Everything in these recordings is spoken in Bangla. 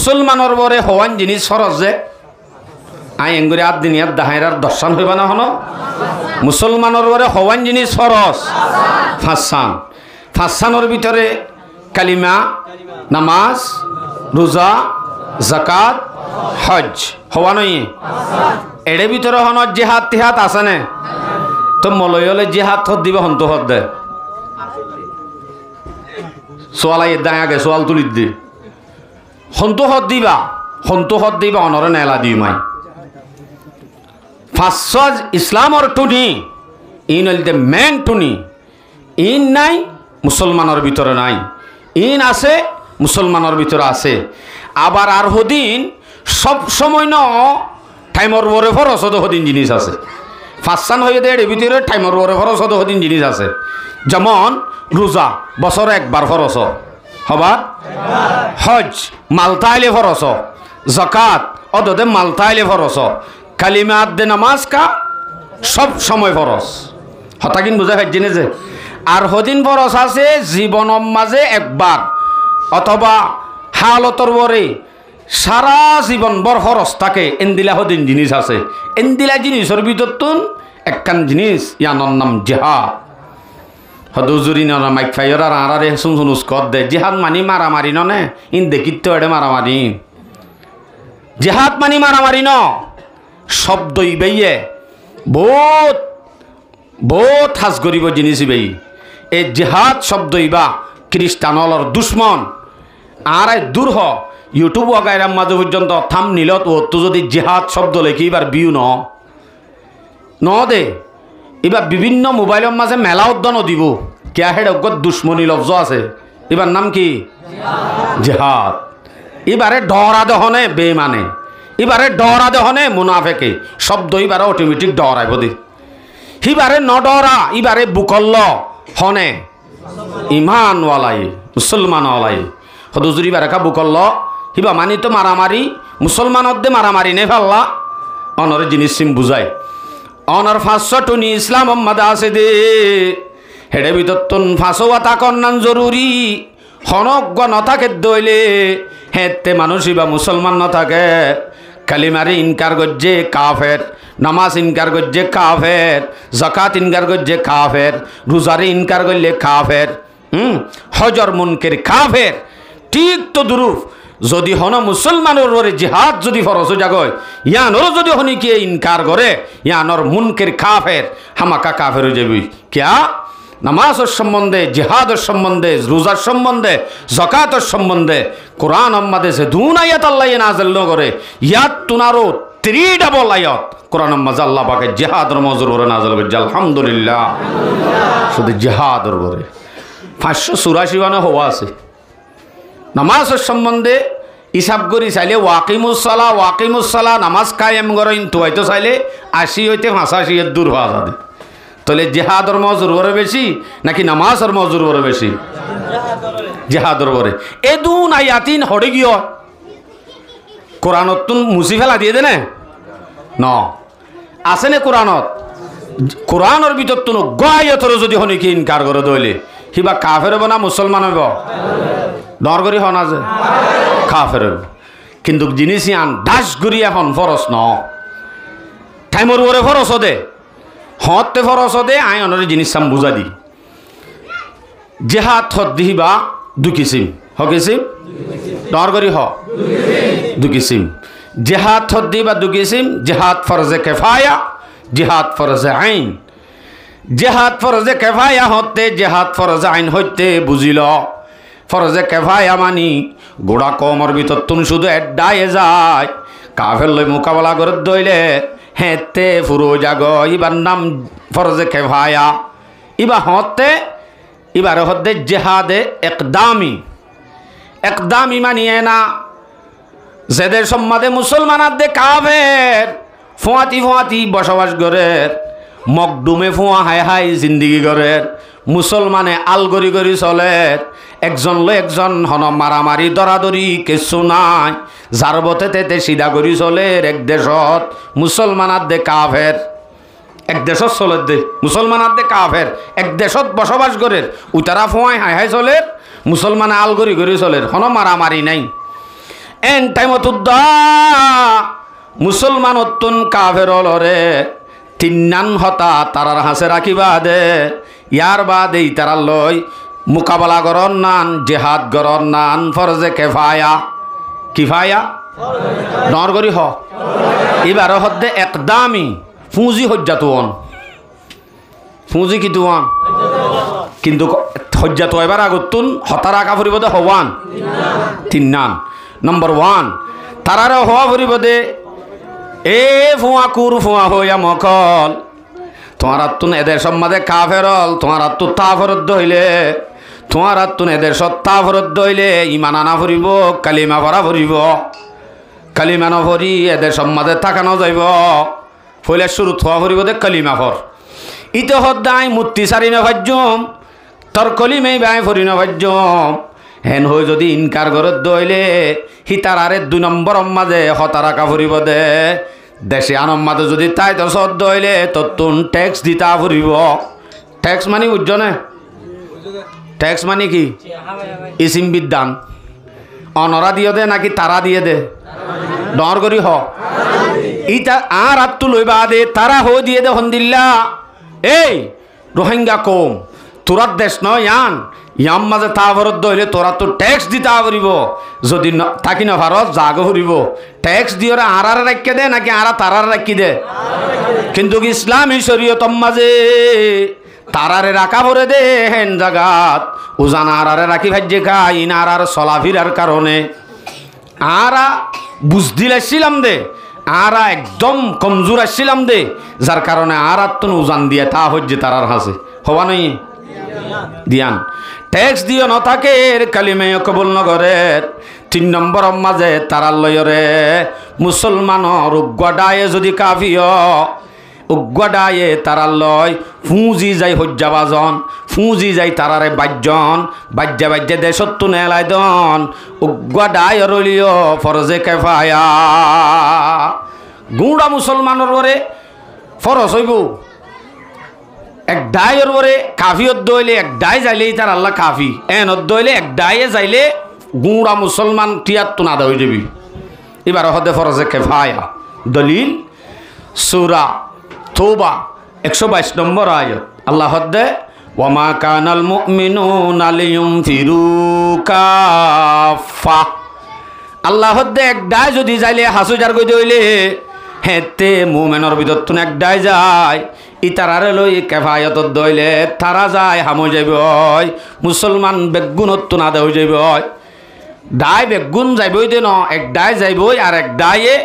মুসলমানের বরে হওয়ান জিনিস ফরজ যে আই এঙ্গুরি আদ দিনিয়াত দাহাইরার দর্শন হইবা না হনো মুসলমানের বরে হওয়ান জিনিস ফরজ ফাঁসানোর ভিতরে কালিমা নামাজ রোজা জাকাত হজ হওয়া নই এড়ে ভিতরে হন জেহাদ তিহাত আছে না তো মলয়লে জেহাদ হত দিবে হন্ত হত দে সোয়ালাই দায় আগে সোয়াল তুলি দি হন্ত হত দিবা অনরে নেলা দি মাই ফাঁস ইসলামর টুনি ইন হইতে মেন টুনি ইন নাই মুসলমানের ভিতরে নাই ইন আছে মুসলমানের ভিতরে আছে আবার আর হদিন সব সময় ন টাইমর বরে ফরস হদিন জিনিস আছে ফাঁসান হয়ে দেয় এর ভিতরে টাইমর বরে ফরস হদিন জিনিস আছে যেমন রোজা বছরে একবার ফরস হবার হজ মালতাইলে ফরস জাকাত অদতে মালতাইলে ফরস কালিমা আদে নামাজ কা সব সময় ফরস হতাকিন বুঝা হয় জিনিস আর হদিন ফরস আছে জীবনের মাঝে একবার অথবা হালতর বরে সারা জীবন বর ফরস থাকে এন্দিলা হদিন জিনিস আছে এন্দিলা জিনিসের ভিতর তুন একখান জিনিস ইয়ানোর নাম জেহাদ হদুজুরি না মাইক ফাইয়ার আর আরারে শুন শুনুস কর দে জেহাদ মানি মারামারি নে ইন দেখিত এড়ে মারামারি জেহাদ মানি মারামারি ন শব্দ ইবেইয়ে বহুত বহুত হাস গরিব জিনিস ইবেই এই জেহাদ শব্দ ইবা খ্রিস্টানলর দুশ্মন আর দূর হ ইউটিউব ওগাইরাম মাঝে পর্যন্ত থাম নিলত ও তো যদি জেহাদ শব্দ লেখি এবার বিউ ন দে এবার বিভিন্ন মোবাইলের মাঝে মেলা উদ্যান দিব কে হেড দুশ্মনী লফজ আছে এবার নাম কি জেহাদ এবারে ডরা দহনে বেমানে এবারে ডরা দহনে মুনাফেকে শব্দ এবারে অটোমেটিক ডরাইব দি হিবারে ন ডরা এবারে বুকল্ল হনে ইমানওয়ালাই মুসলমানওয়ালাই হদুজুরি বারেখা বুকল্ল হিবা মানি তো মারামারি মুসলমানত দে মারামারি নে ফাল্লা অনরে জিনিস সিম বুঝায় অনর ফাঁসশো টুনি ইসলাম মাদা আছে দে হেডে ভিতর তুন ফাঁসো আতা কন্যান জরুরি হনজ্ঞ নথাকে দইলে হেতে মানুষ বা মুসলমান নথাকে কালিমারি ইনকার গজ্জে কাফের নামাজ ইনকার গজ্জে কাফের জাকাত ইনকার গজ্জে কাফের রোজারি ইনকার করলে কাফের হজর মুনকের কাফের ঠিক তো দুরুফ যদি হন মুসলমানের ওরে জিহাদ যদি ফরজ জাগয় ইয়ানোর যদি হনি কে ইনকার করে ইয়ানোর মুনকের কাফের হামাকা কাফের হয়ে যাবি কিয়া নামাজের সম্বন্ধে জিহাদের সম্বন্ধে রোজার সম্বন্ধে জাকাতের সম্বন্ধে কোরআন আম্মাদে যে দুন আয়াত আল্লাহ নাযিল করে ইয়াত তুনারো 3 ডাবল আয়াত কোরআন আম্মাজ আল্লাহ পাকে জিহাদের মজুর ওরে নাযিল করে আলহামদুলিল্লাহ শুধু জিহাদের ওরে 584 বানা হওয়া আছে নামাজের সম্বন্ধে হিসাব করি চাইলে ওয়াকিমুসসালা নামাজ কায়েম করে কিন্তু হয়তো চাইলে 80 হইতে 85 দূর হওয়া যাবে তাহলে জেহাদর মজুর বড় বেশি নাকি নামাজের মজুর বড় বেশি জেহাদর বড় এ দুন আয়াতিন হড়ে গিয়ে কোরআনত তুন মুছি ফেলা দিয়ে দে ন আছে নে কোরআনত কোরআনের ভিতর তুন গয়াতর যদি হনি কি ইনকার করে দইলে হিবা কাফের হব না মুসলমান হইব ডর করি হন আছে কাফের কিন্তু জিনিস আন দাস করি এখন ফরস ন টাইমর ওরে ফরস দে হতে ফরস দে আইনের জিনিস সাম বুঝা দি জেহাদ হত দিবা দুকিসিম হকিসিম ডর করি হ দুকিসিম জেহাদ হত দিবা দুকিসিম জেহাদ ফরজে কেফায়া জেহাদ ফরজে আইন জেহাদ ফরজে কেফায়া হতে জেহাদ ফরজে আইন হইতে বুঝিল ফরজে কেফায়া মানি গোড়া কমর ভিতর তুন শুধু এড্ডায় যায় কাফের লই মোকাবেলা করে দইলে হেতে ফুরো জাগ ইবার নাম ফরজে কেফায়া ইবা হতে এবার হতে জেহাদে একদামি মানিয়ে না যেদের সম্মাদে মুসলমানার দে কাফের ফোঁয়াতি বসবাস করে মকডুমে ফোঁয়া হাই জিন্দিগি করে মুসলমানে আলগরি গরি চলে একজন লো একজন হন মারামারি দরাদরি কিছু নাই যার বতে তেতে সিধা করি চলে এক দেশত মুসলমানার দে কাফের এক দেশত চলে দে মুসলমানার দে কাফের এক দেশত বসবাস করে উতারা ফোঁয়ায় হাই চলে মুসলমানে আলগরি গরি চলে হন মারামারি নাই এন টাইমত মুসলমান অত্যন কাফের লরে তিন্নান হতা তারার হাসে রাখিবা দে ইয়ার বাদে তারা লয় মোকাবেলা করন নান জেহাদ করন নান ফরজে কিফায়া নরগরি হ এবার হদ্দে একদামি পুঁজি হজ্জা তুয়ন পুঁজি কি তুয়ন কিন্তু হজ্জা তো এবার আগতুন হতারা আঁকা ফুরিবদে হওয়ান তিন্নান নম্বর 1 তারারে হওয়া ফুরিবদে এ ফুয়া কুর ফুয়া হইয়া মকল তোমার আত্মন এদের সম্মাদে কাফেরল তোমার আত্মু তা ফরদ্দ হইলে তোমার আত্মন এদের সত্তা ফরদ্দ হইলে ইমান আনা ফুরিব কালিমা ভরা ফুরিব কালিমা নভরি এদের সম্মাদে থাকানো যাইব ফইলে শুরু থোয়া ফুরিব দে কালিমা ফর ইতো হদ্দাই মূর্তি সারি নভাজ্যম তোর কলিমেই বাই ফরি নভাজ্যম হেন হই যদি ইনকার ঘরত দইলে হিতারারে 2 নম্বর মাঝে হতারা কাফরিব দে দেশে আনম মাঝে যদি তাই তোর সদ্য হইলে তোর তুন ট্যাক্স দিতা ফুরিব ট্যাক্স মানে বুঝছনে ট্যাক্স মানে কি ইসিম বিদ্যান অনরা দিয়ে দে নাকি তারা দিয়ে দে ডর করি হ ইটা আর আত্তু লইবা দে তারা হো দিয়ে দে হন্দিল্লা এই রোহিঙ্গা কম তোরার দেশ নয় ইয়াম মাঝে তা ভরত হইলে তোরা তো ট্যাক্স দিতে পারিব যদি থাকি না ভারত জাগ ফুরিব ট্যাক্স দিয়ে আর রাখি দে নাকি আর তারার রাখি দে কিন্তু ইসলামী শরীয়ত মাঝে তারারে রাখা ভরে দে হেন জাগাত উজান আরারে রাখি ভাজ্যে খাই না আর চলাফিরার কারণে আরা বুঝ দিলাম দে আরা একদম কমজোর আসছিলাম দে যার কারণে আর আত্মন উজান দিয়ে তা হচ্ছে তারার হাসে হওয়া নই দিয়ান ট্যাক্স দিও ন থাকে কালিমে কবুল নগরের 3 নম্বর মাঝে তারার লয়রে মুসলমানর উগ্গডায়ে যদি কাফিয় উগ্গডায়ে তারার লয় ফুঁজি যাই হজ্জাবাজন ফুঁজি যাই তারারে বাজ্যন বাজ্যা দেশত্তু নেলাই দন উগ্গডায় রলিও ফরজে কেফায়া গুঁড়া মুসলমানের বরে ফরজ হইব এক ডায়ের বরে কাফিয়ত দইলে এক ডাই যাইলেই তার আল্লাহ কাফি এনত দইলে এক ডায়ে যাইলে গুঁড়া মুসলমান টিয়াত্তু না হয়ে যাবি এবার হদে ফরজে কেফায়া দলিল সূরা তওবা 122 নম্বর আয়াত আল্লাহ হদে ওয়ামা কানাল মুমিনুনা লিয়ুনফিরু কাফা আল্লাহ হদে এক ডাই যদি যাইলে হাসুজার কই দইলে হেতে মুমিনের ভিতর তুন এক ডাই যায় ইতারারে লই কেফায়ত দইলে তারা যায় হামো যাইব মুসলমান বেগুনত না দেও যাইব ডাই বেগুন যাইবই দে ন এক ডাই যাইবই আর এক ডাইয়ে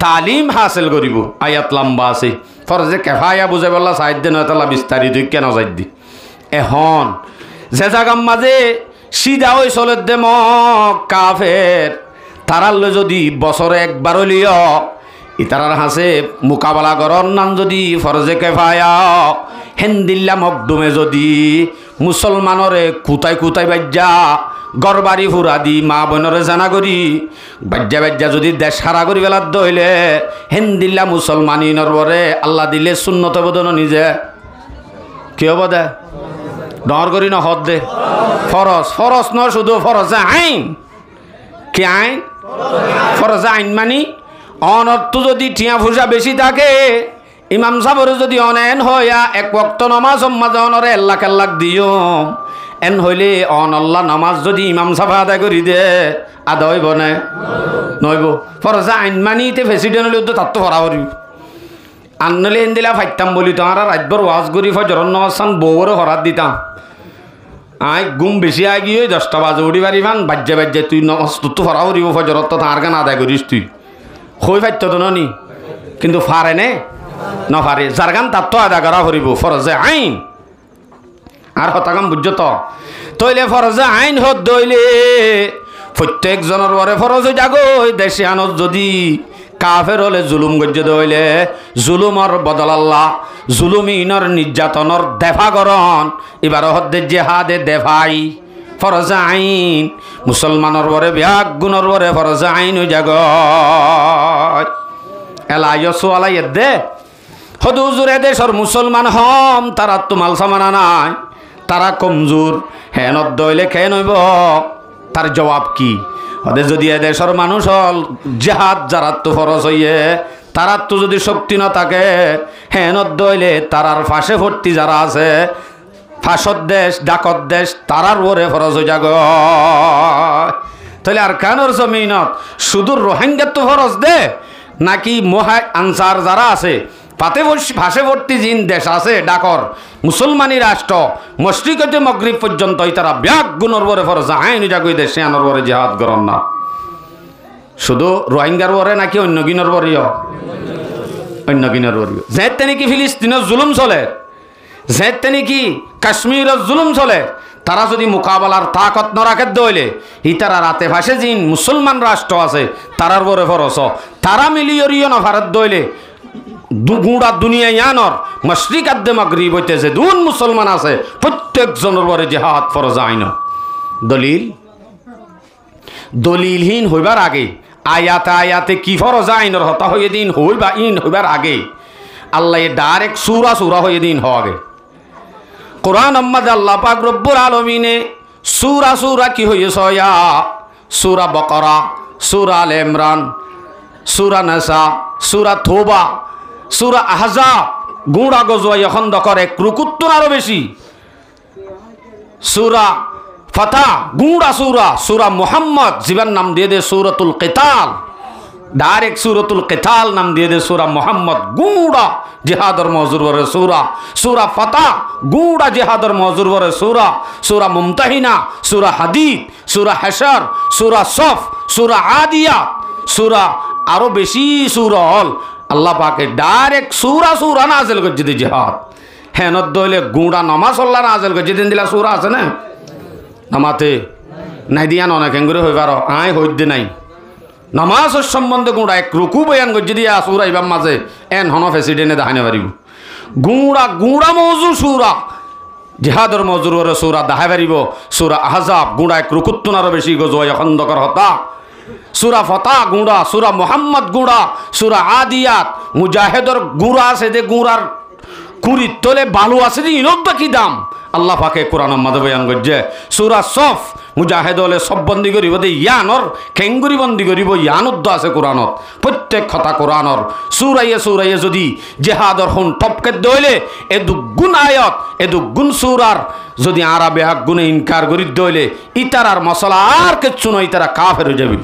তালিম হাসিল করিব আয়াত লম্বা আছে ফরজে কেফায়া বুঝাই বললা সাইড দে নয়তলা বিস্তারিত কেন যাই দি এখন যে জাগাম মাঝে সিধা ওই চলে দে ম কাফের তারালে যদি বছরে একবার লিও ইতারার হাসে মোকাবেলা করন নাম যদি ফরজে কেফায়া হেন্দিল্লা মকদুমে যদি মুসলমানরে কুতাই বাজ্যা গরবারি ফুরা দি মা বোনরে জানা করি বাজ্যা যদি দেশ সারা করি বেলার দইলে হেন্দিল্লা মুসলমানি নরবরে আল্লাহ দিলে শূন্যত বোধন নিজে কি হব দে ডর করি না হদ দে ফরজ ন শুধু ফরজে আইন কি আইন ফরজে আইন মানি অনর্থ যদি টিয়া ফুসা বেশি থাকে ইমাম সাবরে যদি অনেন হইয়া এক ওয়াক্ত নামাজ মাঝে অনরে এল্লাক দিও এন হইলে অন আল্লাহ নামাজ যদি ইমাম সাফা আদায় করি দে আদা হইব না নইব ফরজা আইন মানিতে প্রেসিডেন্ট হলেও তো তার তো ভরা করিব আনলে এন দিলা ফাইতাম বলি তোমার রাতভর ওয়াজ করি ফজর নামাজ চান বউরে হরাত দিতাম আই গুম বেশি আই গিয়ে 10টা বাজে উঠি পারিবান বাজ্যে তুই নামাজ তো ভরা করিব ফজরত তো তার গান আদায় করিস তুই হই ফাইত তো নি কিন্তু ফারে নে না ফারে যার গান তার তো আদা করা করিব ফরজে আইন আর হতাকাম বুঝছো তো তইলে ফরজে আইন হত দইলে প্রত্যেকজনের পরে ফরজ হয়ে যাগো দেশে আনত যদি কাফের হলে জুলুম গজ্য দইলে জুলুমর বদল আল্লাহ জুলুমিনর নির্যাতনর দেফাকরণ এবার হদ্দে জেহাদে দেফাই ফরজ আইন মুসলমানের পরে ব্যাগ গুণর পরে ফরজ আইন হয়ে যাগ এলাই দে হদুজুর এদেশর মুসলমান হম তারা তো মাল সামানা নাই তারা কমজোর হেনত দইলে খেয়ে নইব তার জবাব কি ওদের যদি এদেশের মানুষ হল জেহাদ যারা তো ফরজ হইয়ে তারার তো যদি শক্তি না থাকে হেন দইলে তারার ফাঁসে ভর্তি যারা আছে ফাঁসর দেশ ডাকত দেশ তারার ওরে ফরজ হয়ে যাগ তাহলে আর কানোর জমিনত শুধু রোহিঙ্গা তো ফরজ দে নাকি মহা আনসার যারা আছে পাতে ভাষে ভর্তি জিন দেশ আছে ডাকর মুসলমানি রাষ্ট্র মশরিক হতে মগরিব পর্যন্ত তারা ব্যাগ গুণর বরে ফরজ আইন জাগুই দেশে আনোর বরে জেহাদ গরম না শুধু রোহিঙ্গার বরে নাকি অন্য গিনর বরেও অন্য গিনর বরেও যেতে নাকি ফিলিস্তিনের জুলুম চলে যেতে নাকি কাশ্মীরের জুলুম চলে তারা যদি মোকাবেলার তাকত না রাখে দইলে তারা রাতে ভাসে জিন মুসলমান রাষ্ট্র আছে তারার বরে ফরজ তারা মিলিয়রিও না ভারত দইলে গুড়া দুনিয়া ইয়ানর মশরিক আদ্দে মাগরিব হইতেছে দুন মুসলমান আছে প্রত্যেক জনের বরে জিহাদ ফরজ আইন দলিল দলিলহীন হইবার আগে আয়াতে আয়াতে কি ফরজ আইনর হতা হয়ে দিন হইবা ইন হইবার আগে আল্লাহ ডাইরেক্ট সূরা সূরা হয়ে দিন হওয়া আগে কোরআন আম্মাদ আল্লাহ পাক রব্বুল আলামিনে সূরা সূরা কি হইছে ইয়া সূরা বাকারা সূরা আলে ইমরান সূরা নিসা সূরা তওবা সূরা আহজাব গুড়া গজওয়া এখন দকর এক রুকুত্তর আরো বেশি সূরা ফাতহ গুড়া সূরা সূরা মুহাম্মদ জীবন নাম দিয়ে দে সূরাতুল কিতাল ডাইরেক্ট সূরাতুল কিতাল নাম দিয়ে দে সূরা মুহাম্মদ গুড়া জিহাদর মওজুর বরে সূরা সূরা ফাতহ গুড়া জিহাদর মওজুর বরে সূরা সূরা মুমতাহিনা সূরা হাদীদ সূরা হাশর সূরা সফ সূরা আদিয়াত সূরা আরো বেশি সূরা হল আল্লাহ পাকে ডাইরেক্ট সূরা সূরা নাযিল করে দিতে জিহাদ হেনত দইলে গুড়া নামাজ আল্লাহ নাযিল করে দিন দিলা সূরা আছে না নামাতে নাই দিয়া অনেক এঙ্গুরে হই পারো আই হইতে নাই নামাজের সম্বন্ধে গুড়া এক রুকু বয়ান করে দিয়া সূরা ইবাম মাঝে এন হন প্রেসিডেন্টে দেখাইতে পারিব গুড়া গুড়া মওজু সূরা জিহাদর মওজুর ওরে সূরা দেখাই পারিব সূরা আহজাব গুড়া এক রুকুত্তনারও বেশি গজওয়া খন্দকর হতা সূরা ফাতহ গুড়া সূরা মুহাম্মদ গুড়া সূরা আদিয়াত মুজাহিদর গুড়া আছে যে গুড়ার কুড়ি তলে বালু আছে যে ইনত কি দাম আল্লাহ পাকে কোরআনের মাঝে বয়ান করছে সূরা সফ মুজাহিদ হলে সব বন্দি করিব দে ইয়ানর খেঙ্গুরি বন্দি করিব ইয়ানুদ্দ আছে কোরআনত প্রত্যেক কথা কোরআনর সূরায়ে সূরায়ে যদি জিহাদর হুন টপকে দইলে এ দুগুণ আয়াত এ দুগুণ সূরার যদি আরবে হক গুণে ইনকার করি দইলে ইতারার মশলা আর কিচ্ছু নয় ইতারা কাফের হয়ে যাবে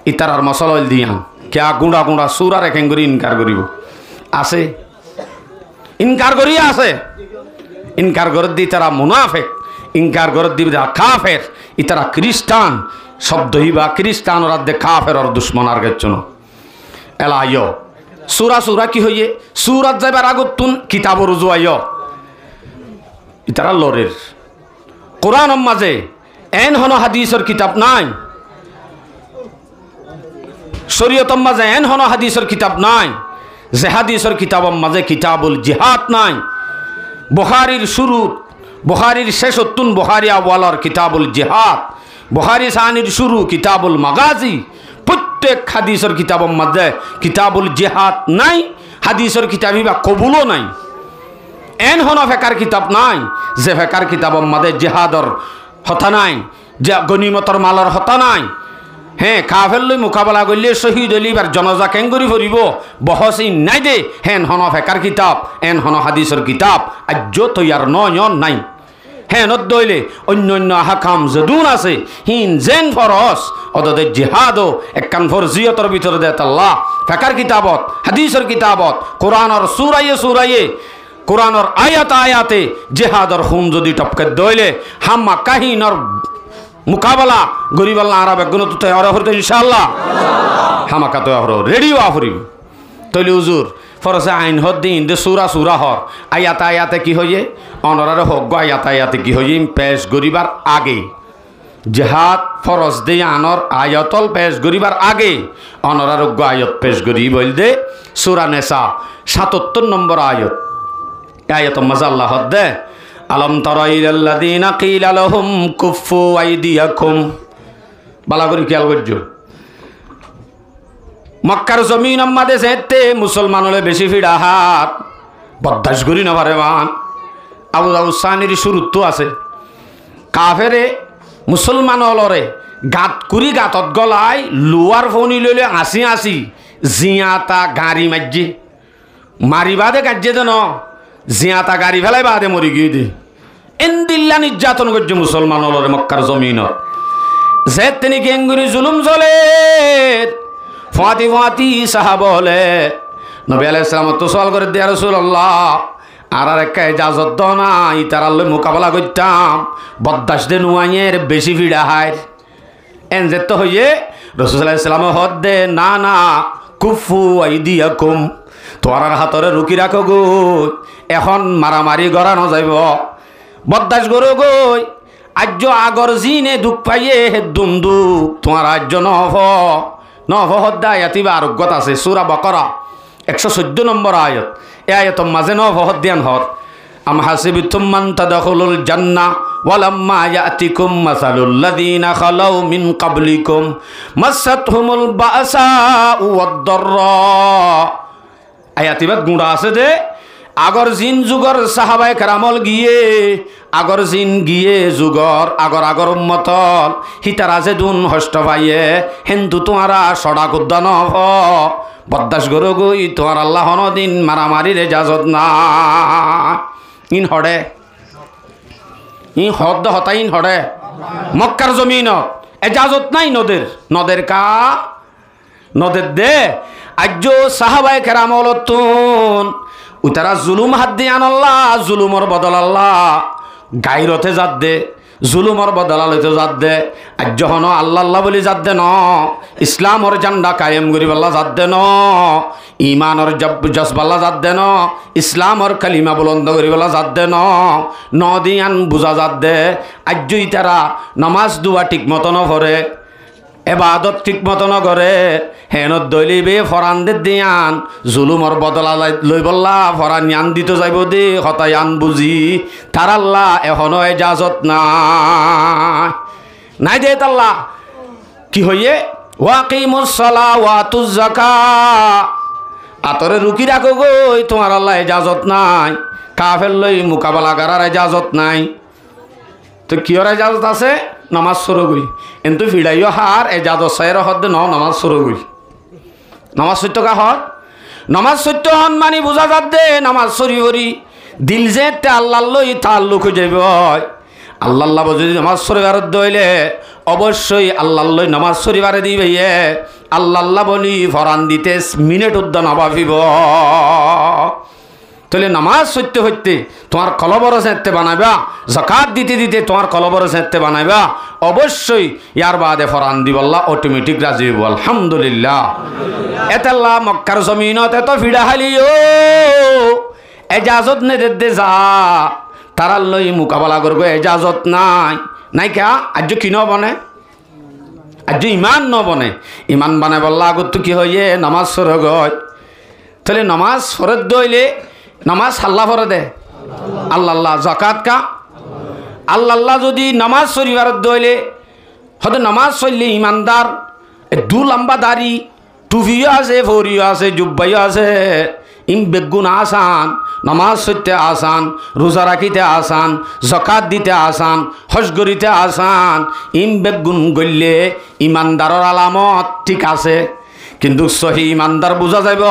ইতারার মশলা দিয়া কেয়া গুঁড়া গুঁড়া সূরার খেঙ্গুরি ইনকার করিব আছে ইনকার করিয়া আছে ইনকার করে দি তারা মুনাফিক ইনকার করে দিবে যারা কাফের ইতারা খ্রিস্টান শব্দ হিবা খ্রিস্টান রাজ্যে কাফের আর দুশ্মন আর গেছ এলাইয় সূরা সূরা কি হইয়ে সূরাত যাইবার আগতুন কিতাব রুজু আইয় ইতারা লরের কোরআন মাঝে এন হন হাদিসের কিতাব নাই শরীয়ত মাঝে এন হন হাদিসের কিতাব নাই যে হাদিসের কিতাব মাঝে কিতাবুল জিহাদ নাই বুখারীর শুরু বুখারীর শেষতুন বুখারী আওয়ালার কিতাবুল জিহাদ বুখারী সানির শুরু কিতাবুল মাগাজি প্রত্যেক হাদিসের কিতাবের মধ্যে কিতাবুল জিহাদ নাই হাদিসের কিতাবই বা কবুলও নাই এন হন ফেকার কিতাব নাই যে ফেকার কিতাবের মধ্যে জিহাদর হতা নাই যে গনিমতর মালর হতা নাই হ্যাঁ কাফের লই মোকাবেলা করলে শহীদ হলিবার জনজা কেঙ্গুরি ভরিব বহস নাই দে হেন হন ফেকার কিতাব এন হন হাদিসের কিতাব আজ্য তৈয়ার নয়ন নাই হ্যাঁ নদইলে অন্য অন্য হাকাম যদুন আছে হিন জেন ফরস অদদে জিহাদও একখান ফরজিয়তর ভিতরে দেয় আল্লাহ ফেকার কিতাবত হাদিসের কিতাবত কোরআনর সূরায়ে সূরায়ে কোরআনর আয়াত আয়াতে জিহাদর খুন যদি টপকে দইলে হাম্মা কাহিনর মুকাবেলা গরিব আল্লাহ আরব একগুণ তো তৈরি হতো ইনশাআল্লাহ হামাকা তৈরি হর রেডিও আফরিব তৈলি হুজুর ফরসে আইন হদ দিন দে সূরা সূরা হর আয়াত আয়াতে কি হইয়ে অনরারে হোক আয়াত আয়াতে কি হইয়ে পেশ গরিবার আগে জিহাদ ফরজ দে আনর আয়াতল পেশ গরিবার আগে অনরারোগ্য আয়াত পেশ গরি বল দে সূরা নিসা ৭৭ নম্বর আয়াত আয়াত মজা আল্লাহ দে আলম তারা ইলাল্লাযীনা কিলা লাহুম কুফু আইদিয়াকুম বালা করে খেয়াল করছো মক্কার জমিন আমাদের যেতে মুসলমান হলে বেশি ফিরা হাত বদাস করি না পারে মান আবু দাউদ সানির শুরুত্ব আছে কাফেরে মুসলমান হলরে গাত কুড়ি গাতত গলাই লোয়ার ফোনি লইলে আসি আসি জিয়াতা গাড়ি মারছে মারি বাদে কাজে দেন জিয়াতা গাড়ি ফেলাই বাদে মরি গিয়ে দে এন্দিল্লা নির্যাতন করছে মুসলমান হলরে মক্কার জমিনত যে তিনি গেঙ্গুরি জুলুম চলে ফাঁতি ফাঁতি সাহাব হলে নবী আলাইহিস সালাম তো সওয়াল করে দিয়া রাসূলুল্লাহ আর একটা ইজাজত দাও না ইতারাল মোকাবেলা করতাম বদাস দে নুয়াইয়ের বেশি ভিড়া হায় এন যে তো হইয়ে রাসূল সাল্লাল্লাহু আলাইহি ওয়াসাল্লাম হদ দে না না কুফু আইদিয়াকুম তোরার হাতরে রুকি রাখো গো এখন মারামারি গড়ানো যাইব বদাস গরো গই আজ্য আগর জিনে দুঃখ পাইয়ে হে দুন্দু তোমার আজ্য নফ হদ্দা আয়াতিবা আরোগ্যত আছে সূরা বাকারা 114 নম্বর আয়াত এই আয়াতর মাঝে নফ হদ্দিয়ান হদ আম হাসিবতুম মান তাদখুলুল জান্নাহ ওয়ালাম্মা ইয়াতিকুম মাসালুল লাযিনা খালাউ মিন ক্বাবলিকুম মাসাতহুমুল বাসাউ ওয়াদ-দাররা আয়াতিবাত গুণা আছে দে আগর জিন যুগর সাহাবায়ে কেরামল গিয়ে আগর জিন গিয়ে যুগর আগর উম্মতল হিতারা যে দুন হষ্ট পাইয়ে হিন্দু তোমারা সড়া কুদ্দান বদাস গরু গই তোমার আল্লাহ দিন মারামারির এজাজত না ইন হড়ে ই হদ হতাই ইন হড়ে মক্কার জমিন এজাজত নাই নদের কা নদের দে আজ সাহাবায়ে কেরামল তুন উতারা জুলুম হাত দিয়ে আনল্লাহ জুলুমর বদল আল্লাহ গাইরতে জাত দে জুলুমর বদলা লইতে জাত দে আজ যখন আল্লাহ আল্লাহ বলি জাত দে ন ইসলামর জান্ডা কায়েম করি বল্লা জাত দে ন ইমানর জজবাল্লা জাত দে ন ইসলামর কালিমা বুলন্দ করি বল্লা জাত দে ন দিয়ান বুঝা জাত দে আজ ইতারা নামাজ দুয়া ঠিক মতো নভরে এবাদত ঠিক মতো নগরে হেনত দলিবে ফরানদের দিয়ান জুলুমর বদলা লই বললা ফরান ইয়ান দিতে যাইব দে হতাই আন বুঝি তার আল্লাহ এখনো এজাজত নাই দে তাল্লাহ কি হইয়ে ওয়াকিমুস সালাহ ওয়াতুজ যাকাত আতরে রুকি রাখো গই তোমার আল্লাহ এজাজত নাই কাফের লই মোকাবেলা করার এজাজত নাই তো কিয়র এজাজত আছে নামাজ সরো গই কিন্তু ফিরাইও হার এজাজত সাইর হদ ন নামাজ সরো গই নামাজ সত্য কা হদ নামাজ সত্য হন মানি বুঝা যাত দে নামাজ সরি হরি দিল যে আল্লাহ লই তাল্লুক হয়ে যাইব আল্লাহ যদি নামাজ সরিবার দইলে অবশ্যই আল্লাহ লই নামাজ সরিবারে দিবে আল্লাহ বলি ফরান দিতে মিনিট উদ্যান অভাবিব তাহলে নামাজ সত্য হইতে তোমার কলবর সেঁতে বানাইবা যাকাত দিতে দিতে তোমার কলবর সেঁতে বানাইবা অবশ্যই ইয়ার বাদে ফরান দিবল্লা অটোমেটিক রাজি হইব আলহামদুলিল্লাহ এতাল্লাহ মক্কার জমিনত এত ভিড়া হালিও এজাজত নে দে যা তারার লই মোকাবেলা করবো এজাজত নাই কে আজ কি নবনে আজ ইমান নবনে ইমান বানাই বললা আগত কি হইয়ে নামাজ সর গয় তাহলে নামাজ ফরত দইলে নামাজ আল্লাহ ফরে দে আল্লাহ যাকাত কা আল্লাহ যদি নামাজ শরীফার দইলে হয়তো নামাজ চললে ইমানদার দু লম্বা দাড়ি টুপিও আছে ফরিও আছে জুব্বাইও আছে ইম বেগুন আসান নামাজ সইতে আসান রোজা রাখিতে আসান যাকাত দিতে আসান হজ করিতে আসান ইম বেগুন গললে ইমানদারর আলামত ঠিক আছে কিন্তু সহি ইমানদার বুঝা যাইব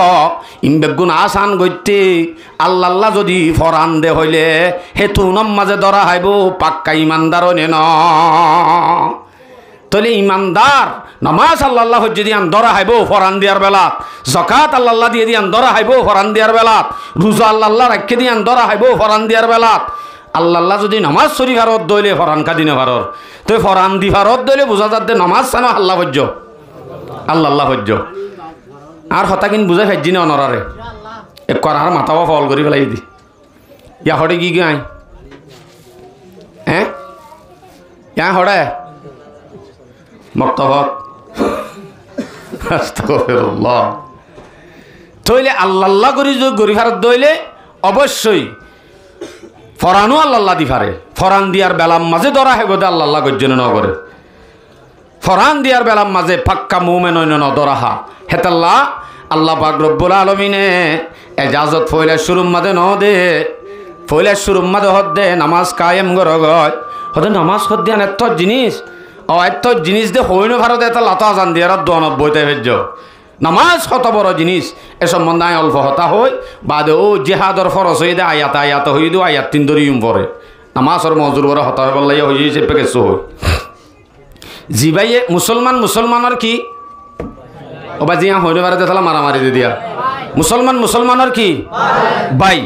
ইম বেগুন আসান গইতে আল্লাহ যদি ফরান দে হইলে হেতু নমাজে ধরা হাইব পাক্কা ইমানদারও নেন তাহলে ইমানদার নামাজ আল্লাহ যদি আন ধরা হাইব ফরান দিয়ার বেলাত যাকাত আল্লাহ দিয়ে দিয়ান ধরা হাইব ফরান দিয়ার বেলাত রোজা আল্লাহ রাখে দিয়ান ধরা হাইব ফরান দিয়ার বেলাত আল্লাহ যদি নামাজ শরী ভারত দইলে ফরান কাদিনে ভারত তো ফরান দি ভারত দইলে বোঝা যাতে নামাজ চানো আল্লাহ ভজ্য আল্লাহ ভজ্য আর হতা কিন বুঝাই ফেজি না অনরারে এক করার মাথাও ফল করি ফেলাই দি ইয়া হটে কি গাই হ্যাঁ ইয়া হটে মক্তবত আস্তাগফিরুল্লাহ তইলে আল্লাহ করি যে গরিহারত দইলে অবশ্যই ফরানো আল্লাহ দি পারে ফরান দিয়ার বেলাম মাঝে ধরা হেব দে আল্লাহ গজ্জন ন করে ফরান দিয়ার বেলাম মাঝে পাক্কা মুমেন ন ধরা হা হেতাল্লাহ আল্লাহ পাক রব্বুল আলামিনে এজাজত ফইলা শুরুম মাদে ন দে ফইলা শুরুম মাদে হদ দে নামাজ কায়েম গর গয় হদে নামাজ হদ দিয়ান এত জিনিস এত জিনিস দে হইন ভারত এত লাতা জান দিয়ে আর দোয়ানত বইতে ভেজ নামাজ কত বড় জিনিস এ সম্বন্ধে আমি অল্প হতা হই বাদে ও জেহাদর ফরস হয়ে দে আয়াত আয়াত হই দু আয়াত 3 দরিম পরে নামাজর মজুর বড় হতা বললে হয়ে যাইছে পেকেছো হই জিবাইয়ে মুসলমানের কি ওবা জিয়া হইন ভারত এত মারামারি দি দিয়া মুসলমানের কি বাই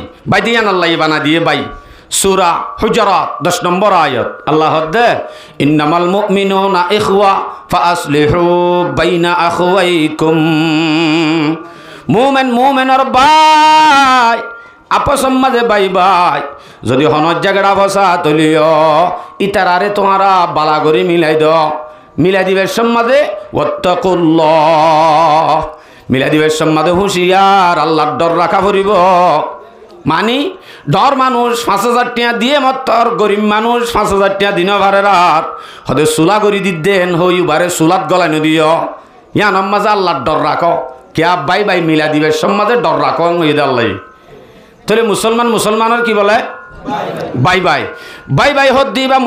দিয়া আল্লাহ বানা দিয়ে বাই সূরা হুজরাত 10 নম্বর আয়াত আল্লাহ দে ইন্নামাল মুমিনুনা ইখওয়া ফাসলিহু বাইনা আখওয়াইকুম মুমিনের ভাই আপস মাঝে বাই যদি হনত জায়গাটা বসা তলিও ইতারারে তোমারা বালাগরি মিলাই দিবের সম্মাদে ওয়াত্তাকুল্লাহ মিলাই দিবের সম্মাদে হুঁশিয়ার আল্লাহর ডর রাখা পড়িব মানি ডর মানুষ 5,000 টাকা দিয়ে মতর গরিব মানুষ 5,000 টাকা দিন ভারে রাত হদে চুলা করি দিদেন হই বারে চুলাত গলাই নদিও ইয়া নমাজে আল্লাহর ডর রাখো কেয়া বাই মিলা দিবে সমাজে ডর রাখো ঈদ আল্লাহ তাহলে মুসলমানের কি বলে বাই হদ দিবা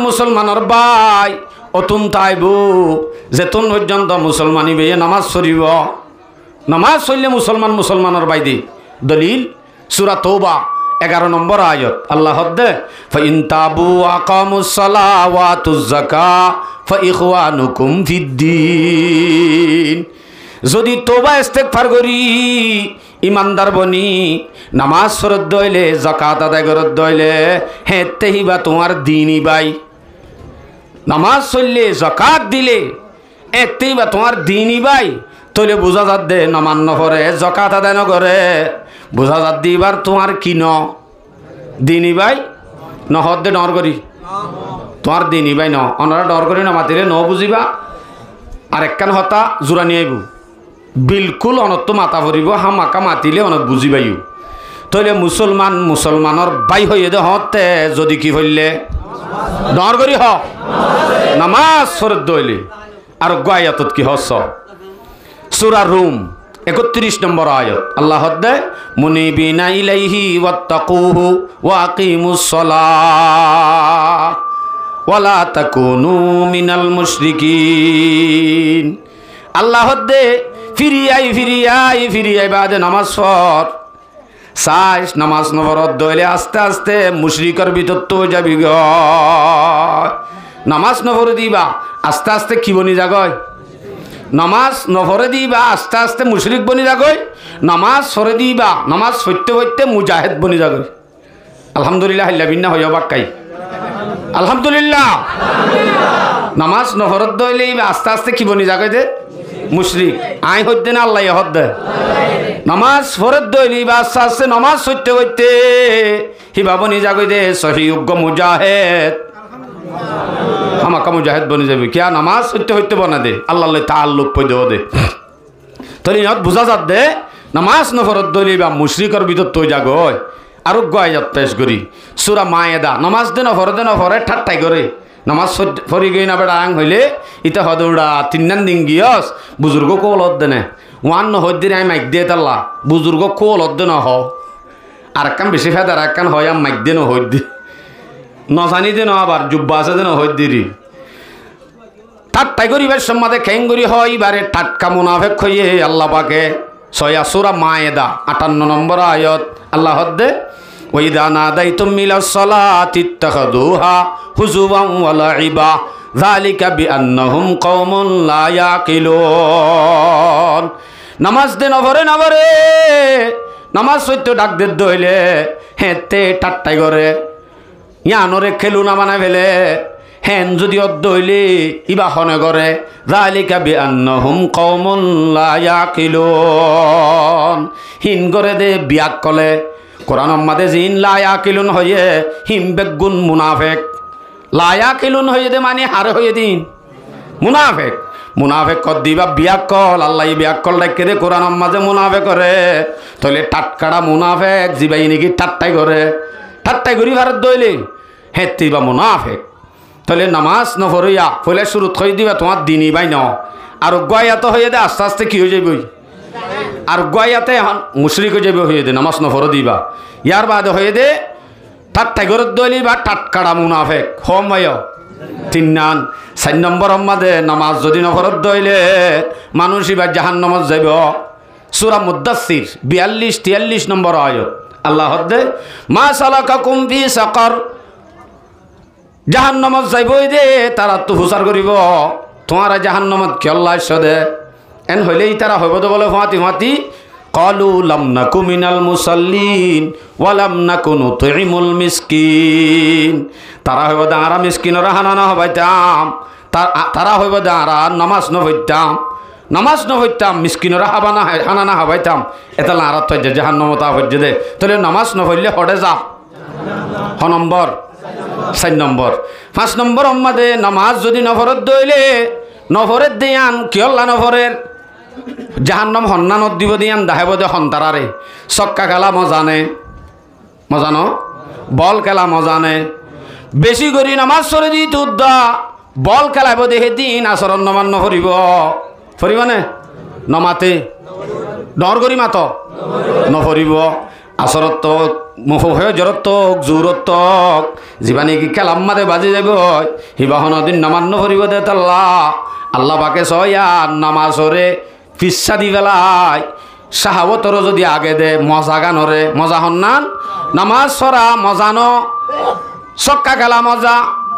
মুসলমানের বাই অতুন তাইবু যেতুন পর্যন্ত মুসলমানি বেয়ে নামাজ পড়িব নামাজ পড়লে মুসলমানের বাই দি দলিল সূরা তওবা 11 নম্বর আয়াত আল্লাহ দে ফাইন তাবু আকামুস সালাহ ওয়া আতুজ যাকাত ফাইখওয়ানুকুম ফিদ্দিন যদি তওবা ইস্তেগফার করি ইমানদার বনি নামাজ ফরজ দইলে যাকাত আদায় করত দইলে হেতেহিবা তোমার দিনই বাই নামাজ পড়লে যাকাত দিলে এতেহিবা তোমার দিনই বাই তইলে বুঝা যাত দে নমান্য করে যাকাত আদায় ন করে বুঝা যাত দিবার তোমার কি ন দিনই বাই নহদ দে ডর করি তোমার দিনই বাই ন অনারা ডর করি না মাতিলে ন বুঝিবা আর একখান হতা জোড়া নিয়ে আইব বিলকুল অনত মাতা ভরিব হামাকা মাতিলে অনত বুঝিবাইও তইলে মুসলমানের বাই হইয়ে দে হতে যদি কি হইলে ডর করি হ নামাজ ফরজ দইলে আর গায়াতত কি হস সূরা রুম 31 নম্বর আয়াত আল্লাহ দে মুনিবিনা ইলাইহি ওয়াত্তাকুহু ওয়া আকিমুস সালাহ ওয়ালা তাকুনু মিনাল মুশরিকিন আল্লাহ দে ফিরিয়াই বাদে নামাজ পড় সাইস নামাজ নবরত দইলে আস্তে আস্তে মুশরিকর ভিতর তো যাবি গ নামাজ নবরে দিবা আস্তে আস্তে কি বনি যাগয় নামাজ নভরে দিবা আস্তে আস্তে মুশরিক বনি যাগয় নামাজ সরে দিবা নামাজ সত্যে মুজাহিদ বনি যাগয় আলহামদুলিল্লাহ হিল্লাবিন্না হইয়া বাক্কাই আলহামদুলিল্লাহ নামাজ নভরত দইলে আস্তে আস্তে কি বনি যাগয় দে মুশরিক আই হইতে না আল্লাহ হদ্দে নামাজ ফরজ দইলে আস্তে আস্তে নামাজ সত্যে হিবা বনি যাগয় দে সহিউগ্গ মুজাহিদ আমাকা মুজাহিদ বনি যাবে কিয়া নামাজ সত্যে বনা দে আল্লাহ তাআল্লুক পয়দে দে তলি ইহত বুঝা যাত দে নামাজ নফরত দলি বা মুশরিকর ভিতর তৈ যাগয় আর গায়াত পেশ করি সূরা মায়েদা নামাজ দে নফরে ঠাট্টাই করে নামাজ ফরি গই না বেড়া আং হইলে ইতা হদৌড়া তিন্নান দিন গিয়স বুজুর্গ কোলত দেনে ওয়ান নহদ্দিন আই মাইক দিয়ে তাল্লা বুজুর্গ কোলত দে নহ আর কাম বেশি ফেদার একখান হয় আম মাইক দে নহদ্দি নজানি দে ন আবার জুব্বা আছে দে নহদ্দিরি ঠাট্টাই করিবার সম্মাদে খেঙ্গুরি হয় বারে টাটকা মুনাফেক হইয়ে আল্লাহ পাকে সূরা মায়েদা 58 নম্বর আয়াত আল্লাহ দে ওয়াইদা নাদাইতুম মিলাস সালাতি ইত্তাখাযুহা হুজুওয়ান ওয়া লাইবা যালিকা বিআন্নাহুম কওমুন লা ইয়াকিলুন নামাজ দে নভরে নামাজ সত্য ডাক দে দইলে হেতে টাট্টাই করে ইয়ানরে খেলু না বানাই ফেলে হেন যদি অদ্দইলে ইবা হনে করে যালিকা বিআন্নাহুম কওমুন লা ইয়াকিলুন হিন করে দে বিয়াক কলে কোরআন মাদে জিন লা ইয়াকিলুন হয়ে হিম বেগুন মুনাফিক লা ইয়াকিলুন হয়ে দে মানে হারে হয়ে দিন মুনাফিক কদ দিবা বিয়াক কল আল্লাহ বিয়াক কল ডাকে দে কোরআন মাঝে মুনাফিক করে তইলে টাটকাড়া মুনাফিক জিবাই নাকি ঠাট্টাই করি ভারত দইলে হেতি বা মুনাফিক তাহলে নামাজ নফরিয়া ফলে শুরু থই দিবা তোমার দিনই বাই ন আর গয়াতে হয়ে দে আস্তে আস্তে কি হয়ে যাবই আর গয়াতে মুশরিক হয়ে যাবে হয়ে দে নামাজ নফর দিবা ইয়ার বাদে হয়ে দে ঠাট্টাই করে দইলি বা টাটকাড়া মুনাফিক হম ভাই তিন নান 4 নম্বর মাঝে নামাজ যদি নফরত দইলে মানুষ এবার জাহান্নামত যাইব সূরা মুদ্দাসসির 42-43 নম্বর আয়াত আল্লাহ হদ্দে মা সালাকাকুম ফি সাকার জাহান্নামত যাইব দে তারা তো হুসার করিব তোমারা জাহান্নামত কি আল্লাহ সদে এন হইলেই তারা হইব তো বলে ফাতি কালু লাম নাকু মিনাল মুসাল্লিন ওয়া লাম নাকু নুতইমুল মিসকিন তারা হইব দাঁড়া মিসকিনরা হানানা হবাইতাম তারা হইব দাঁড়া নামাজ নভইতাম মিসকিনরা হানানা হবাইতাম এটা লাঁড়াত থৈ জাহান্নামত হইজ দে তাহলে নামাজ নভইলে হডে যা হ নম্বর 4 নম্বর 5 নম্বর মাঝে নামাজ যদি নফরত দইলে নফরের দিয়ান কি আল্লাহ নফরের জাহান্নাম হন্নানত দিব দিয়ান দাহেব দে সন্তারারে চক্কা খেলা মজানো বল খেলা মজানে বেশি করে নামাজ চলে দি তুদ্দা বল খেলাব দেখে দিন আচরণ নমান্য ফরিব নে নমাতে ডর করি মাত নফরিব আচরত জরত জোরত যিবানি কি খেলাম মাতে বাজি যাব সিবাহন দিন নমান্য ফরিব দে তাল্লা আল্লাহ পাকে সয়া নামাজরে পিচ্ছা দি পেলাই সাহাবতর যদি আগে দে মজা গানরে মজা হন্নান নামাজ সরা মজা ন চক্কা খেলা মজা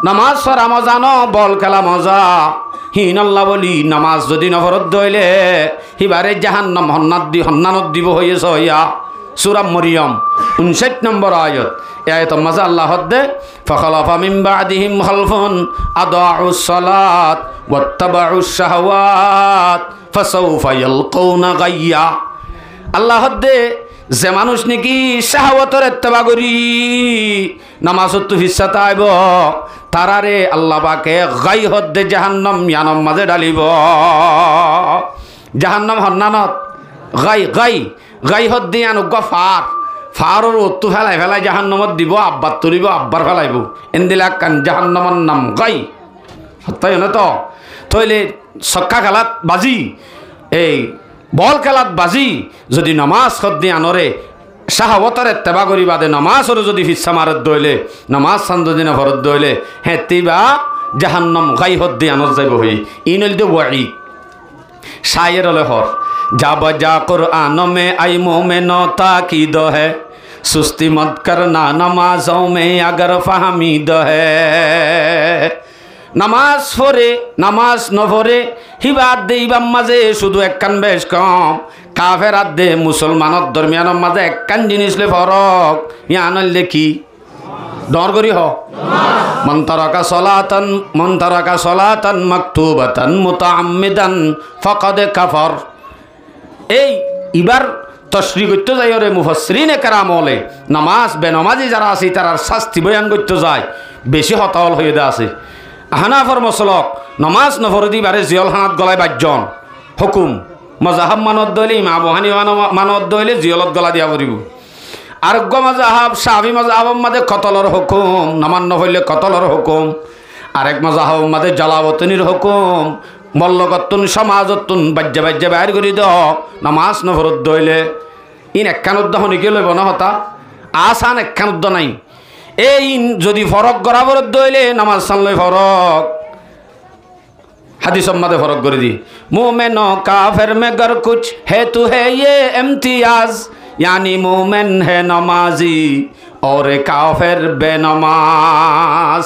নামাজ সরা মজা ন বল খেলা মজা হিন আল্লাহ বলি নামাজ যদি নফরত দইলে সিবারে জাহান্নাম হন্নানত দিব হয়েছে হইয়া সূরা মরিয়ম 59 নম্বর আয়াত এই আয়াতের মাঝে আল্লাহ হদ্দে ফাখালাফা মিন বাদিহিম খালফুন আদাউস সালাত ওয়াত্তাবাউস শাহওয়াত ফাসাউফা ইয়ালকাউনা গাইয়া আল্লাহ হদ্দে যে মানুষ নাকি শাহওয়াতের ইত্তেবা করি নামাজত তো হিস্সা তাইব তারারে আল্লাহ পাকে গাই হদ্দে জাহান্নাম ইয়ানম মাঝে ডালিব জাহান্নাম হন্নানত গাই হদ্দে আনুগ ফারর অত্তু ফেলাই জাহান্নামত দিব আব্বার তুলিব আব্বার ফেলাইব এন্দিলা কান জাহান্নামর নাম গাই তাই না তো তইলে চক্কা খেলাত বাজি এই বল খেলাত বাজি যদি নামাজ হদ্দে আনরে শাহওয়াতের ইত্তেবা করি বাদে নামাজর যদি ফিচ্ছা মারত দইলে নামাজ চান যদি না ভরত দইলে হেতিবা জাহান্নাম গাই হদ্দে আনত যাইব হই ইনল দে ওয়াই শায়ের হলে হর जा बजा कुरान में आई मोमेन ताकीद है सुस्ती मत करना नमाजों में अगर फहमीद है নামাজ পড়ে নামাজ নপড়ে হিবাদ দে ইবাম মাঝে শুধু একখান বেশ কম কাফের আদে মুসলমানের দরমিয়ানের মাঝে একখান জিনিসলে ফরক ইয়ানল দেখি ডর করি হ মান তারাকা সলাতান মাকতুবাতান মুতাআম্মিদান ফাকাদ কাফার এই ইবার তশরিহ করতে যাই ওরে মুফাসসিরিনে কেরাম বলে নামাজ বেনামাজি যারা আছে তারার শাস্তি বয়ান করতে যায় বেশি হতাহল হয়ে দে আছে হানাফর মসলক নামাজ নফরদি বারে জিয়লখানাত গলায় বাজ্যন হুকুম মজাহাব মানত দইলে ইমাম আবু হানিফা মানত দইলে জিয়লত গলা দিয়া পড়িব আরোগ্য মজাহাব শাফি মজাহাবর মাঝে কতলর হুকুম নামান্য হইলে কতলর হুকুম আরেক মজাহাব মাঝে জালাবতনির হুকুম মল্লকত্তুন সমাজত্তুন বাজ্যা বাইর করি দ নামাজ নফরত দইলে ইন একখান উদ্দ শুনিকে লইব না হতা আসান একখান উদ্দ নাই এই যদি ফরক গড়াবরত দইলে নামাজ সান লই ফরক হাদিস মাঝে ফরক করে দি মোমেন কাফের মে গর কুছ হে তু হে ইয়ে ইমতিয়াজ यानी मोमेन है नमाजी और काफिर बेनमाज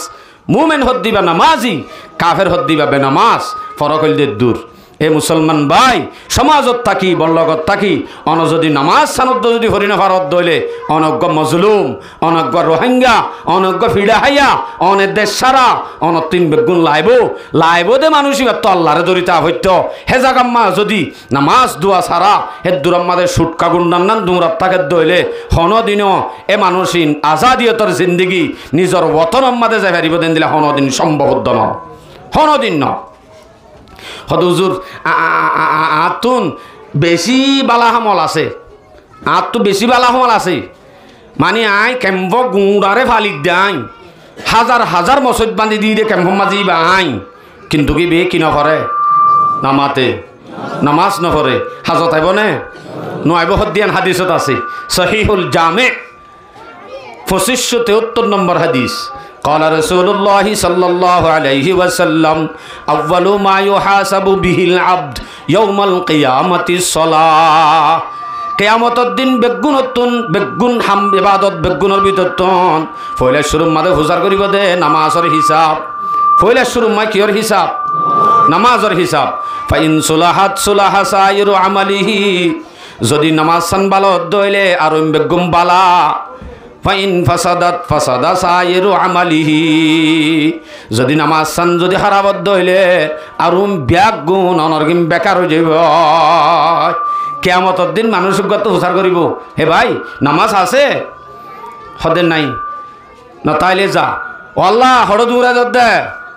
मोमेन हद्दिबा नमाजी काफिर हद्दिबा बेनमाज फरक हइल दूर ए मुसलमान भाई समाजत थाकी बल्लगत थाकी अन जदि नामाज सानद जदि हरिना भारत दइले अनज्ञ मजलुम अनज्ञ रोहिंग्या अनज्ञ फिडाहाइया अने देश सारा अन तीन बेगुन लाइबो दे मानुषी तो आल्लाहरे दरिता हইতো হে জাগাম্মা যদি নামাজ দোয়া সারা হে দুরাম্মাদে সুটকা গুন্ডান্নান দুমরাত থাকে দইলে হনদিন এ মানুষিন আজাদিয়তর জিন্দেগি নিজর ওতনম্মাদে যাই পারিব দেন দিলে হনদিন সম্ভবদ্য ন হনদিন ন হদুজুর আতুন বেশি বালাহামল আছে আত বেশি বালাহামল আছে মানে আই কেম্প গুঁড়ারে ফালি দাই হাজার হাজার মসজিদ বান্ধি দিয়ে কেম্প মাঝি বা আই কিন্তু কি বে কি নকরে নামাতে নামাজ নকরে হাজত আইব নে নয়ব হদ্দিয়ান হাদিসত আছে সহিহুল জামে 2573 নম্বর হাদিস قال رسول الله صلى الله عليه وسلم أول ما يحاسب به العبد يوم القيامة الصلاة কিয়ামতের দিন বেগুনতুন বেগুন হাম ইবাদত বেগুনের ভিতরতন ফয়লা শুরু মাদে হুজার করিব দে নামাজের হিসাব ফয়লা শুরু মা কিয়র হিসাব নামাজের হিসাব ফাইন সুলাহাত সুলাহা সাইরু আমালিহি যদি নামাজ সান ভালো দইলে আর বেগুম বালা ফাইন ফাসাদাত ফাসাদা সাইরু আমালিহি যদি নামাজ সান যদি খারাপ দইলে আর ব্যাগুন অনরগিম বেকার হয়ে যাইব কিয়ামতের দিন মানুষ গত হুসার করিব হে ভাই নামাজ আছে হদের নাই না তাইলে যা আল্লাহ হড় দূরে দে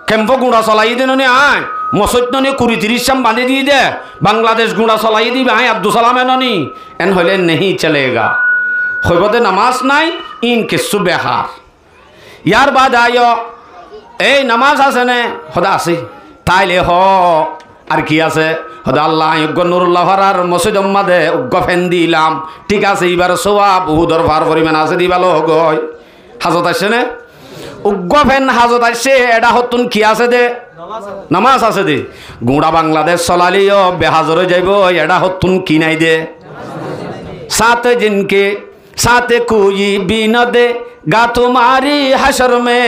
কেম্প গুঁড়া চলাই দে নি আয় মসজিদ নি 20-30 সাম বাঁধি দিয়ে দে বাংলাদেশ গুঁড়া চলাই দিবি আয় আব্দুল সালামে ননি এন হইলে নেহি চলেগা হইবদে নামাজ নাই ইন কিছু বেহার ইয়ার বাদ আয় এই নামাজ আছে নে হদা আছে তাইলে হ আর কি আছে হদা আল্লাহ নুরুল্লাহ আর মসজিদ মাদে উগ্গ ফেন দিলাম ঠিক আছে এবার সোয়া বহুদর ভার পরিমাণ আছে দিবালো গয় হাজত আসছে নে উগ্গ ফেন হাজত আসছে এটা হতুন কি আছে দে নামাজ আছে দে গুঁড়া বাংলাদেশ চলালিও বেহাজরে যাইব এটা হতুন কি নাই দে সাথে জিনকে সাথে কুই বিনদে গা তোমারি হাসর মে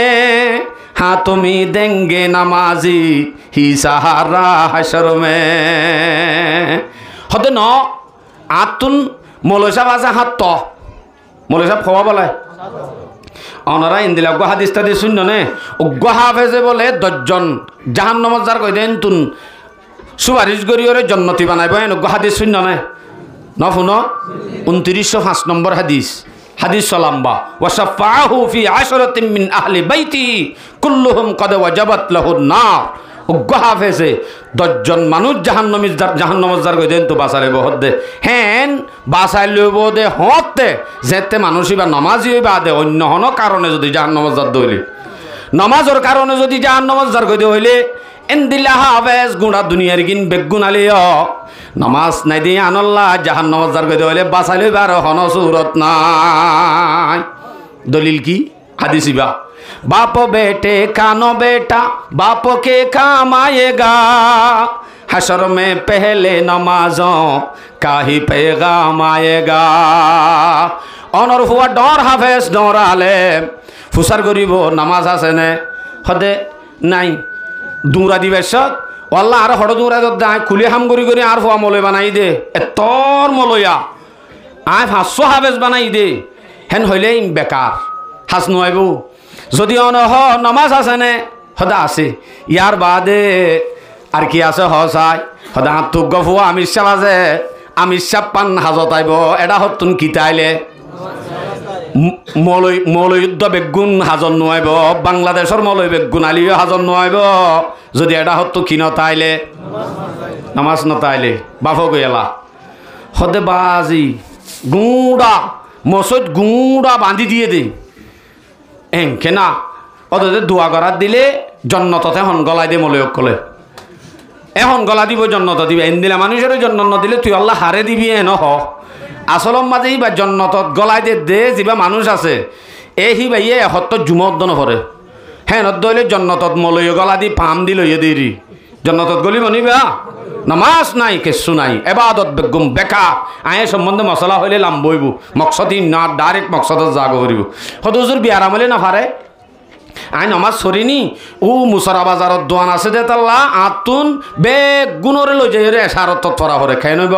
हाँ तुम्हें देंगे नमाजी ही सहारा हशर में हद न आतुन मौलवी साहब आजा हाथ तो मौलवी साहब खवा बोले ओनरा इंदिला गो हादिस तादिस सुन ने गो हाफेजे बोले 10 जन জাহান্নামত যার কই দেন তুন সুপারিশ করি ওরে জান্নাতি বানাইবো এন গো হাদিস শুন না ন শুনো 2905 নম্বর হাদিস হাদিস লম্বা ওয়াশাফাহু ফি আশরাতিন মিন আহলি বাইতি কুল্লুহুম কদ ওয়াজাবাত লাহুন নার উগ্গ হাফেজে 10 জন মানুষ জাহান্নামে যার কই দেন তো বাঁচালে বহদে হেন বাঁচাইলে বদে হতে যেতে মানুষই বা নামাজি হইবা দে অন্য হন কারণে যদি জাহান্নামে যার দইলে নামাজের কারণে যদি জাহান্নামে যার কই দে হইলে এন্দিলা হাফেজ গুণা দুনিয়ার গিন বেগুনালিও নামাজ নাই দিয়ে আনল্লাহ জাহান্নামে যার কই দে হইলে বাঁচাইলে বার হন সুরত নাই দলিল কি হাদিসিবা बाप बेटे कानो बेटा बाप के काम आएगा हशर में पहले नमाजों का ही पैगाम आएगा অনর হুয়া ডর হাফেজ ডর আলে ফুসার করিব নামাজ আছে নে হদে নাই দূরা দিবেশ আল্লাহ আর হড় দূরা দায় খুলে হাম করি আর হুয়া মলয় বানাই দে এতর মলয়া আয় 500 হাফেজ বানাই দে হেন হইলে বেকার হাস নয়ব যদি অনহ নামাজ আছে নে হদা আছে ইয়ার বাদে আর কি আছে হসাই হদা হাত গফুয়া আমির সাহ আছে আমির সাহ পান হাজত আইব এটা হতুন কিতাইলে মৌলই যুদ্ধ বেগুন হাজন নোয়াইব বাংলাদেশের মৌলই বেগুন আলিও হাজন নোয়াইব যদি এটা হতো কি নতাইলে নামাজ নতাইলে বাফ গেলা হদে বাজি গুঁড়া মসজিদ গুঁড়া বাঁধি দিয়ে দে এনকে না ওদের দোয়া করার দিলে জন্নততে হন গলায় দে মলয়ক কলে এখন গলা দিব জন্নত দিবে এন দিলে মানুষের জন্নত দিলে তুই আল্লাহ হারে দিবি এন হ আসলম মাঝেই বা জন্নতত গলায় দে যা মানুষ আছে এই বাইয়ে এসত্য জুমত দন ভরে হ্যাঁ নদলে জন্নতত মলয় গলা দি পাম দি লইয়ে দিরি জন্নতত গলি মনিবা নামাজ নাই কেসু নাই এবাদত বেগুম বেকা আয়ে সম্বন্ধে মশলা হইলে লাম বইব মকসদি না ডাইরেক্ট মকসদত জাগ করিব হদুজুর বিয়ার আমলে না ফারে আই নমাজ সরিনি ও মুসরা বাজারত দোয়ান আছে দে তাল্লা আতুন বেগুনরে লই যাই রে এশারত তরা হরে খাই নইব